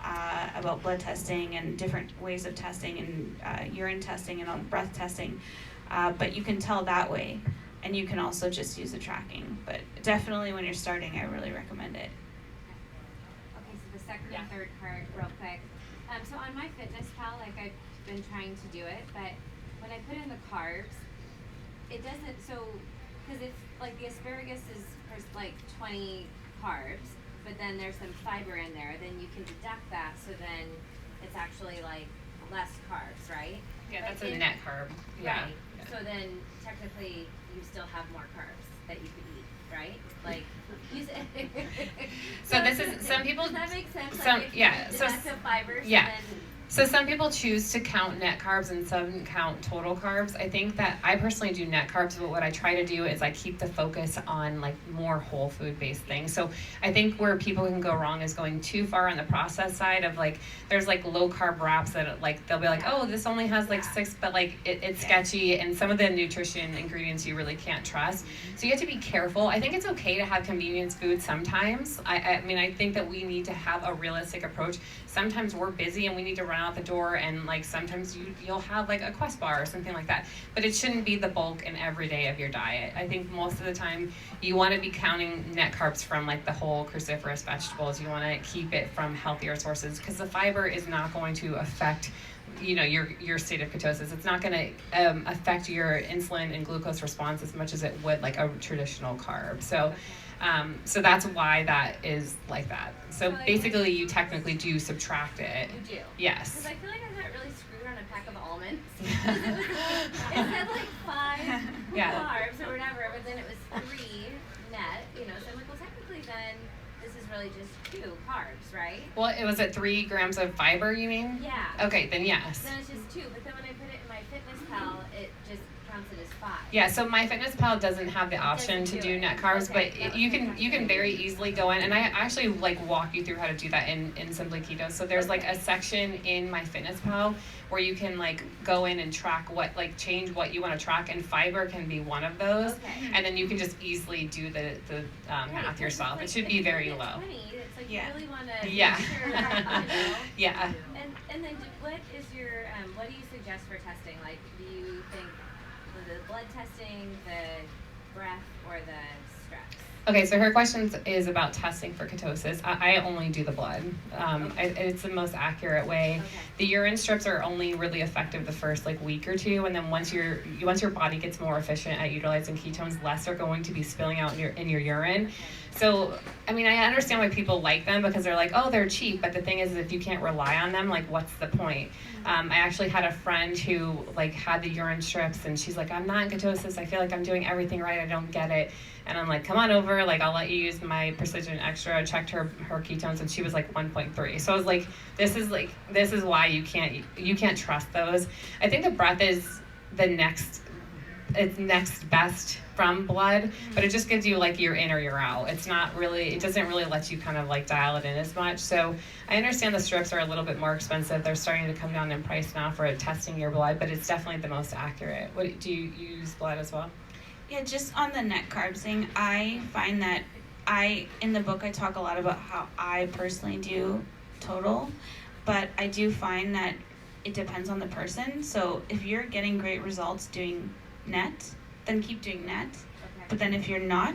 about blood testing and different ways of testing and urine testing and breath testing. But you can tell that way. And you can also just use the tracking. But definitely when you're starting, I really recommend it. Okay, so the second and third part, real quick. So on MyFitnessPal, like I've been trying to do it, but when I put in the carbs, it doesn't, because if like the asparagus is like 20 carbs, but then there's some fiber in there, then you can deduct that, so then it's actually like less carbs, right? Yeah, But that's a net carb. Yeah. Right. So then technically you still have more carbs that you could eat, right? Like you said. So this is some people. Does that make sense? Some like if yeah. you So deduct the fibers, yeah. then So some people choose to count net carbs and some count total carbs. I think that I personally do net carbs, but what I try to do is I keep the focus on like more whole food based things. So I think where people can go wrong is going too far on the processed side of like, there's like low carb wraps that like, they'll be like, oh, this only has like 6, but like it's sketchy, and some of the nutrition ingredients you really can't trust. So you have to be careful. I think it's okay to have convenience food sometimes. I mean, I think that we need to have a realistic approach. Sometimes we're busy and we need to run out the door, and like sometimes you'll have like a Quest bar or something like that, but it shouldn't be the bulk and every day of your diet. I think most of the time you want to be counting net carbs from like the whole cruciferous vegetables. You want to keep it from healthier sources, because the fiber is not going to affect your state of ketosis. It's not going to affect your insulin and glucose response as much as it would like a traditional carb. So that's why that is like that. So basically, you technically do subtract it. You do? Yes. Because I feel like I got really screwed on a pack of almonds. It said like 5 carbs or whatever, but then it was 3 net, So I'm like, well, technically then this is really just 2 carbs, right? Well, it was at 3 grams of fiber, you mean? Yeah. Okay, then yes. Then it's just 2, but then when I put it in my MyFitnessPal, it just counts it as 5. Yeah, so MyFitnessPal doesn't have the option to do net carbs, but you can very easily go in, and I actually like walk you through how to do that in Simply Keto. So there's like a section in MyFitnessPal where you can like go in and track change what you want to track, and fiber can be one of those. Okay. And then you can just easily do the math yourself. It should be very low. 20, it's like you really want to Yeah. make sure, Yeah. And then what is your what do you suggest for testing? Like, do you think the blood testing, the breath, or the straps? Okay, so her question is about testing for ketosis. I only do the blood. It's the most accurate way. Okay. The urine strips are only really effective the first like week or two, and then once your body gets more efficient at utilizing ketones, less are going to be spilling out in your urine. Okay. So, I mean, I understand why people like them, because they're like, oh, they're cheap. But the thing is, if you can't rely on them, like, what's the point? I actually had a friend who like had the urine strips, and she's like, I'm not in ketosis. I feel like I'm doing everything right. I don't get it. And I'm like, come on over. Like, I'll let you use my Precision Extra. I checked her ketones, and she was like 1.3. So I was like, this is why you can't trust those. I think the breath is it's next best from blood, but it just gives you like you're in or you're out. It doesn't really let you kind of like dial it in as much. So I understand the strips are a little bit more expensive. They're starting to come down in price now for testing your blood, but it's definitely the most accurate. Do you use blood as well? Yeah, just on the net carbs thing, I find that in the book I talk a lot about how I personally do total, but I do find that it depends on the person. So if you're getting great results doing net, then keep doing net. Okay. But then if you're not,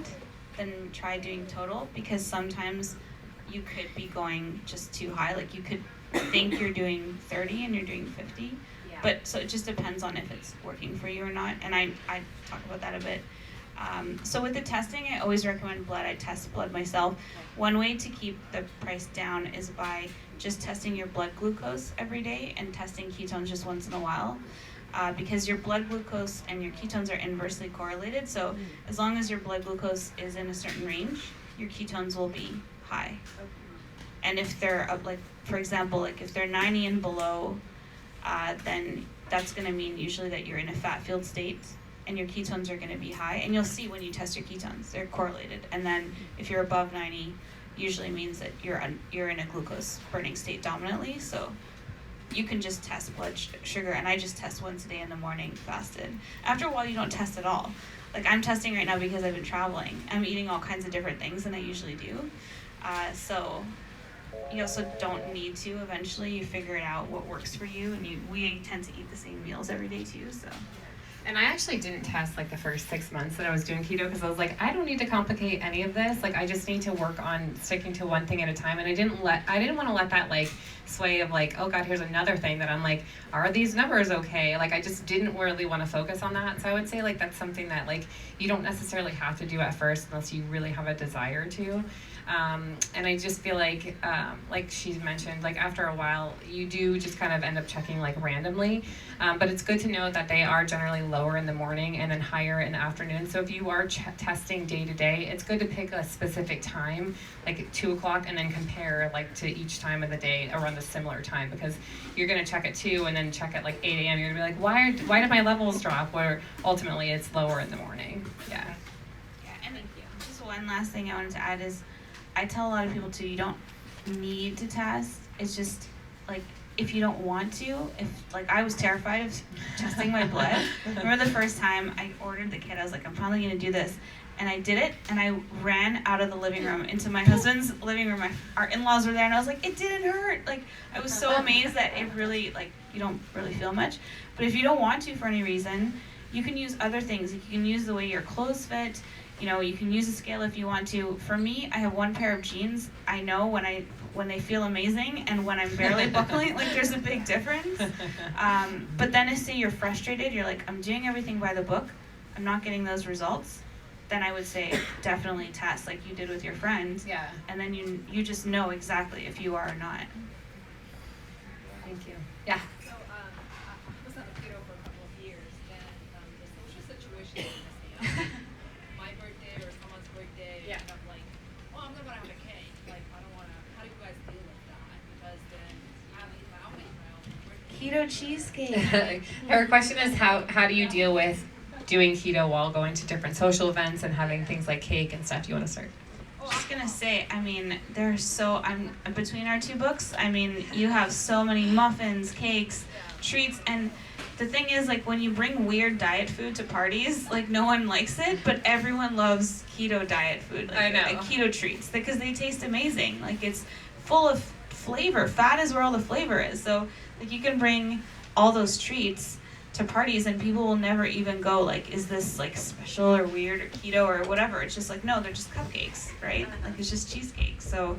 then try doing total, because sometimes you could be going just too high. Like you could think you're doing 30 and you're doing 50. Yeah. But so it just depends on if it's working for you or not. And I talk about that a bit. So with the testing, I always recommend blood. I test blood myself. One way to keep the price down is by just testing your blood glucose every day and testing ketones just once in a while. Because your blood glucose and your ketones are inversely correlated. So as long as your blood glucose is in a certain range, your ketones will be high. And if they're up, like for example, like if they're 90 and below, then that's going to mean usually that you're in a fat-filled state, and your ketones are going to be high. And you'll see when you test your ketones, they're correlated. And then if you're above 90, usually means that you're in a glucose burning state dominantly. So you can just test blood sugar, and I just test once a day in the morning fasted. After a while, you don't test at all. Like I'm testing right now because I've been traveling. I'm eating all kinds of different things than I usually do. So you also don't need to. Eventually, you figure it out what works for you, and we tend to eat the same meals every day too. So. And I actually didn't test like the first 6 months that I was doing keto, because I was like, I don't need to complicate any of this. Like I just need to work on sticking to one thing at a time. And I didn't want to let that like sway of like, oh God, here's another thing that I'm like, are these numbers okay? Like I just didn't really want to focus on that. So I would say like that's something that like you don't necessarily have to do at first unless you really have a desire to. And I just feel like she's mentioned, like after a while, you do just kind of end up checking like randomly. But it's good to know that they are generally lower in the morning and then higher in the afternoon. So if you are testing day to day, it's good to pick a specific time, like at 2 o'clock, and then compare like to each time of the day around a similar time, because you're going to check at 2 and then check at like 8 a.m. You're going to be like, why did my levels drop? Where ultimately it's lower in the morning. Yeah. Yeah, and just one last thing I wanted to add is, I tell a lot of people too, you don't need to test. It's just like, if you don't want to, if like I was terrified of testing my blood. Remember the first time I ordered the kit, I was like, I'm probably gonna do this. And I did it, and I ran out of the living room into my husband's living room. Our in-laws were there, and I was like, it didn't hurt. Like, I was so amazed that it really, like, you don't really feel much. But if you don't want to for any reason, you can use other things. You can use the way your clothes fit. You know, you can use a scale if you want to. For me, I have one pair of jeans. I know when they feel amazing and when I'm barely buckling, like there's a big difference. But then if say you're frustrated, you're like, I'm doing everything by the book, I'm not getting those results, then I would say definitely test like you did with your friend. Yeah. And then you just know exactly if you are or not. Thank you. Yeah. So I was on the keto for a couple of years, and the social situation messed me up. My birthday or someone's birthday, Yeah. and I'm like, well, I'm not gonna have a cake. Like, I don't wanna. How do you guys deal with that? Because then I'll eat my own birthday. Keto cheesecake. Her question is how do you deal with doing keto while going to different social events and having things like cake and stuff? Do you want to start? I was gonna say, I mean, I'm between our two books, I mean, you have so many muffins, cakes, treats, and the thing is, like, when you bring weird diet food to parties, like, no one likes it, but everyone loves keto diet food, like, I know. like keto treats, because they taste amazing. Like, it's full of flavor. Fat is where all the flavor is. So, like, you can bring all those treats to parties and people will never even go like, is this like special or weird or keto or whatever. It's just like, no, they're just cupcakes, right? Like, it's just cheesecake. So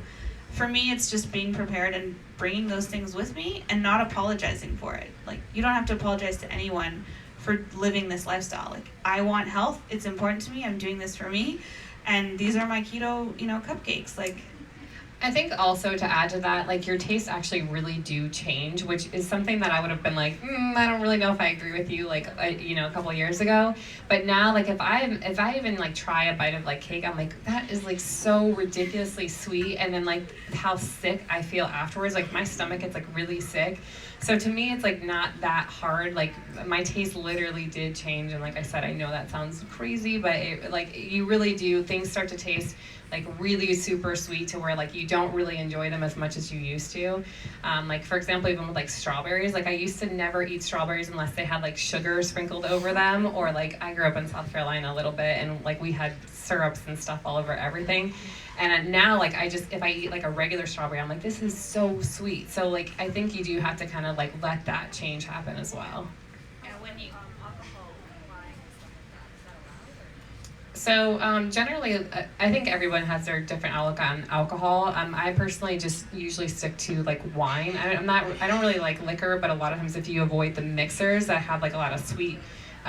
for me, it's just being prepared and bringing those things with me and not apologizing for it. Like, you don't have to apologize to anyone for living this lifestyle. Like, I want health, it's important to me, I'm doing this for me, and these are my keto, cupcakes. Like, I think also to add to that, like, your tastes actually really do change, which is something that I would have been like, I don't really know if I agree with you, like, a couple of years ago. But now, like, if I even like try a bite of like cake, I'm like, that is like so ridiculously sweet, and then like how sick I feel afterwards, like my stomach gets like really sick. So to me, it's like not that hard. Like, my taste literally did change, and like I said, I know that sounds crazy, but like, you really do. Things start to taste like really super sweet to where like you don't really enjoy them as much as you used to. Like, for example, even with like strawberries, like I used to never eat strawberries unless they had like sugar sprinkled over them, or like I grew up in South Carolina a little bit, and like we had syrups and stuff all over everything. And now, like, if I eat like a regular strawberry, I'm like, this is so sweet. So like, I think you do have to kind of like let that change happen as well. yeah, when you Alcohol, wine, stuff like that. Is that So allowed? generally, I think everyone has their different outlook on alcohol. I personally just usually stick to like wine. I don't really like liquor, but a lot of times if you avoid the mixers that have like a lot of sweet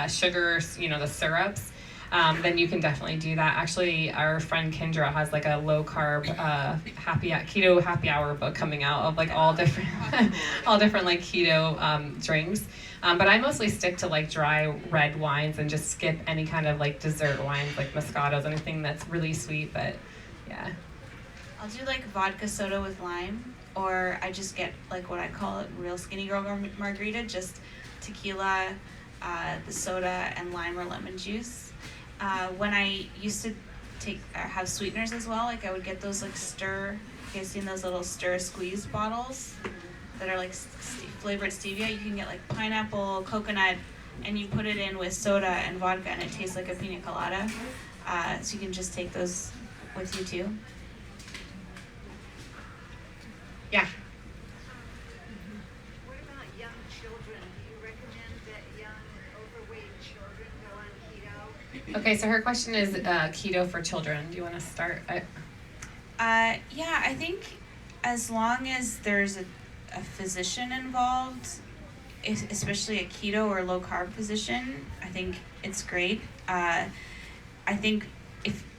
sugars, the syrups, then you can definitely do that. Actually, our friend Kendra has like a low carb keto happy hour book coming out of like all different like keto drinks. But I mostly stick to like dry red wines and just skip any kind of like dessert wines like Moscatos, anything that's really sweet. But yeah. I'll do like vodka soda with lime, or I just get like what I call it real skinny girl margarita, just tequila, the soda, and lime or lemon juice. When I used to have sweeteners as well, like I would get those like you guys seen those little stir squeeze bottles that are like flavored stevia? You can get like pineapple, coconut, and you put it in with soda and vodka, and it tastes like a pina colada. So you can just take those with you too. Yeah. What about young children? Do you recommend that young overweight children go on keto? Okay, so her question is keto for children. Do you want to start? Yeah, I think as long as there's a physician involved, especially a keto or low carb physician, I think it's great. I think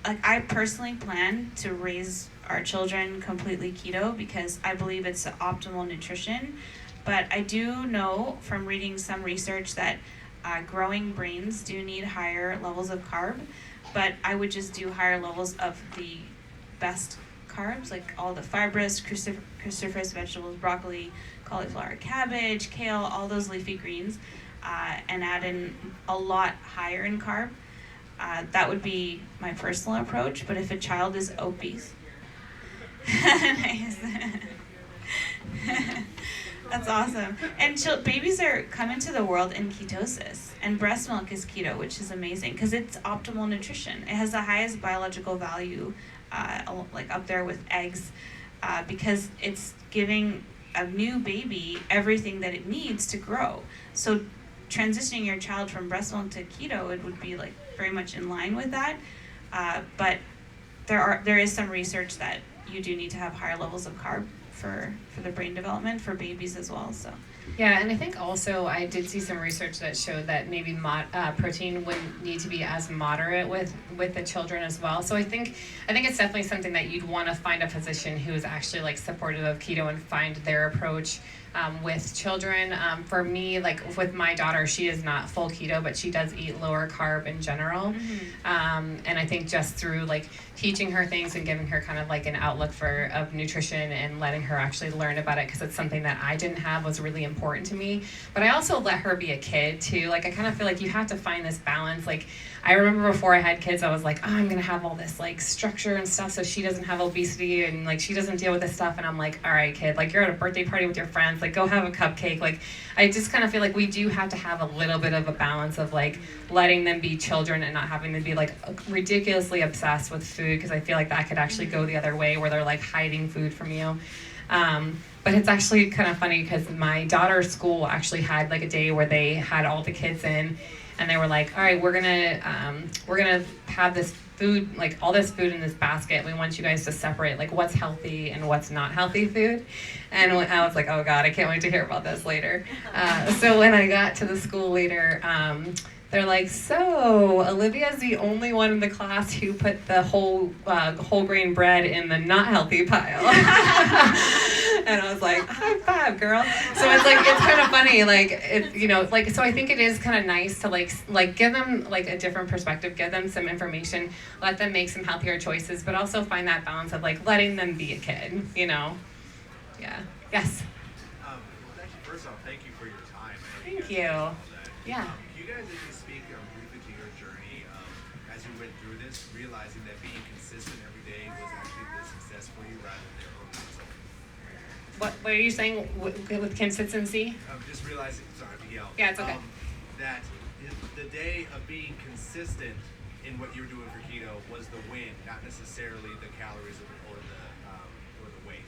I personally plan to raise our children completely keto because I believe it's the optimal nutrition. But I do know from reading some research that growing brains do need higher levels of carb, but I would just do higher levels of the best carbs, like all the fibrous, cruciferous vegetables, broccoli, cauliflower, cabbage, kale, all those leafy greens, and add in a lot higher in carb. That would be my personal approach, but if a child is obese, nice. That's awesome. And babies are coming to the world in ketosis, and breast milk is keto, which is amazing because it's optimal nutrition. It has the highest biological value, like up there with eggs, because it's giving a new baby everything that it needs to grow. So transitioning your child from breast milk to keto, it would be like very much in line with that. But there is some research that you do need to have higher levels of carb for the brain development for babies as well. So yeah, and I think also I did see some research that showed that maybe protein wouldn't need to be as moderate with the children as well. So I think it's definitely something that you'd want to find a physician who is actually like supportive of keto and find their approach with children. For me, like with my daughter, she is not full keto, but she does eat lower carb in general. And I think just through like teaching her things and giving her kind of like an outlook of nutrition and letting her actually learn about it, because it's something that I didn't have, was really important to me. But I also let her be a kid too. Like I kind of feel like you have to find this balance. Like I remember before I had kids, I was like, oh, I'm gonna have all this like structure and stuff so she doesn't have obesity and like she doesn't deal with this stuff. And I'm like, all right, kid, like you're at a birthday party with your friends, like go have a cupcake. Like I just kind of feel like we do have to have a little bit of a balance of like letting them be children and not having them be like ridiculously obsessed with food, because I feel like that could actually go the other way where they're like hiding food from you. But it's actually kind of funny because my daughter's school actually had like a day where they had all the kids in, and they were like, all right, we're gonna have this food, like all this food in this basket. We want you guys to separate like what's healthy and what's not healthy food. And I was like, oh God, I can't wait to hear about this later. So when I got to the school later, they're like, so Olivia's the only one in the class who put the whole grain bread in the not healthy pile. And I was like, high five, girl. So it's like, it's kind of funny, like, it, you know, like, so I think it is kind of nice to like give them like a different perspective, give them some information, let them make some healthier choices, but also find that balance of like letting them be a kid, you know? Yeah. Yes? Well, actually, first off, thank you for your time. Thank you. Yeah. Can you guys maybe speak briefly to your journey as you went through this, realizing that being consistent every day was actually the success for you rather than the early result? What are you saying with consistency? Just realizing, sorry to yell. Yeah, it's okay. That the day of being consistent in what you were doing for keto was the win, not necessarily the calories or the weight.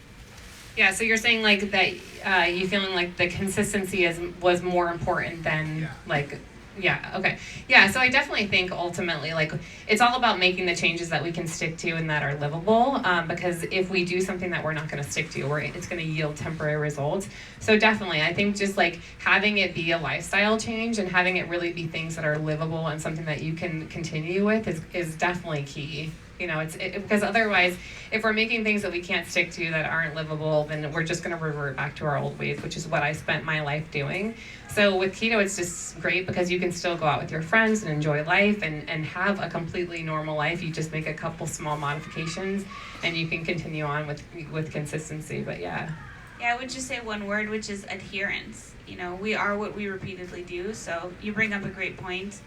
Yeah, so you're saying like that you feeling like the consistency was more important than like, yeah, okay. Yeah, so I definitely think ultimately like it's all about making the changes that we can stick to and that are livable, because if we do something that we're not going to stick to, it's going to yield temporary results. So definitely, I think just like having it be a lifestyle change and having it really be things that are livable and something that you can continue with is definitely key. You know, because otherwise, if we're making things that we can't stick to that aren't livable, then we're just going to revert back to our old ways, which is what I spent my life doing. So with keto, it's just great because you can still go out with your friends and enjoy life and have a completely normal life. You just make a couple small modifications and you can continue on with consistency. But yeah. Yeah, I would just say one word, which is adherence. You know, we are what we repeatedly do. So you bring up a great point.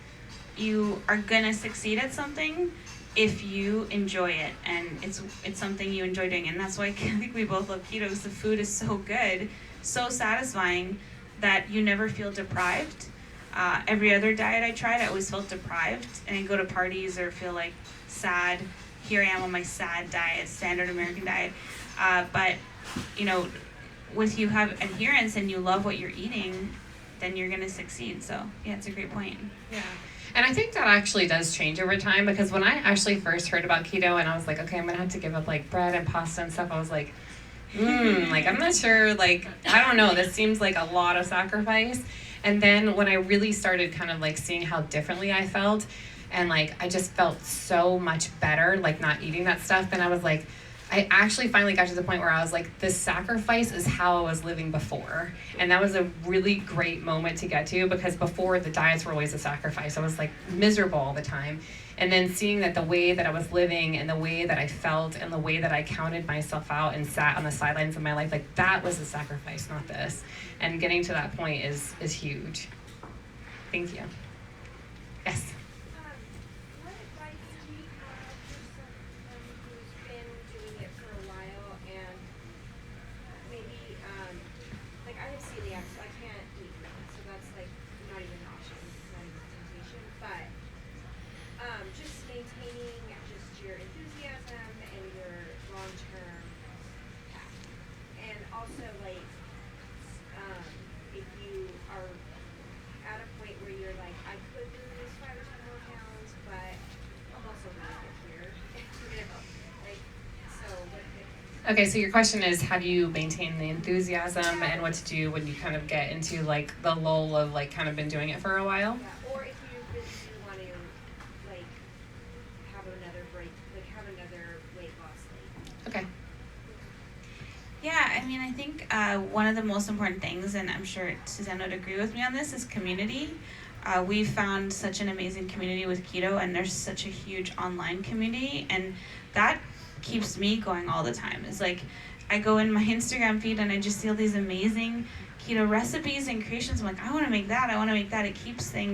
You are going to succeed at something if you enjoy it and it's something you enjoy doing. And that's why I think we both love keto, because the food is so good, so satisfying that you never feel deprived. Every other diet I tried, I always felt deprived, and I go to parties or feel like sad. Here I am on my sad diet, standard American diet. But you know, with you have adherence and you love what you're eating, then you're gonna succeed. So yeah, it's a great point. Yeah. And I think that actually does change over time, because when I actually first heard about keto and I was like, okay, I'm gonna have to give up like bread and pasta and stuff, I was like, like I'm not sure, like I don't know, this seems like a lot of sacrifice. And then when I really started kind of like seeing how differently I felt, and like I just felt so much better like not eating that stuff, then I was like, I actually finally got to the point where I was like, this sacrifice is how I was living before. And that was a really great moment to get to, because before the diets were always a sacrifice. I was like miserable all the time. And then seeing that the way that I was living and the way that I felt and the way that I counted myself out and sat on the sidelines of my life, like that was a sacrifice, not this. And getting to that point is huge. Thank you. Yes. What advice do you have for someone who's been doing it for a while and maybe, like I have celiac, so I can't eat gluten, so that's like not even an option, not even a temptation, but just maintaining just your enthusiasm and your long-term path. And also like, if you are at a point where you're like, I could lose 5 or 10 more pounds, but I'm also gonna get here. You know, like, so what? Okay, so your question is, how do you maintain the enthusiasm and what to do when you kind of get into like the lull of like kind of been doing it for a while? Yeah, or if you really do want to like have another break, like have another weight loss thing. Okay. Yeah, I mean, I think one of the most important things, and I'm sure Suzanne would agree with me on this, is community. We've found such an amazing community with keto, and there's such a huge online community, and that keeps me going all the time. It's like I go in my Instagram feed and I just see all these amazing keto recipes and creations. I'm like, I want to make that. It keeps things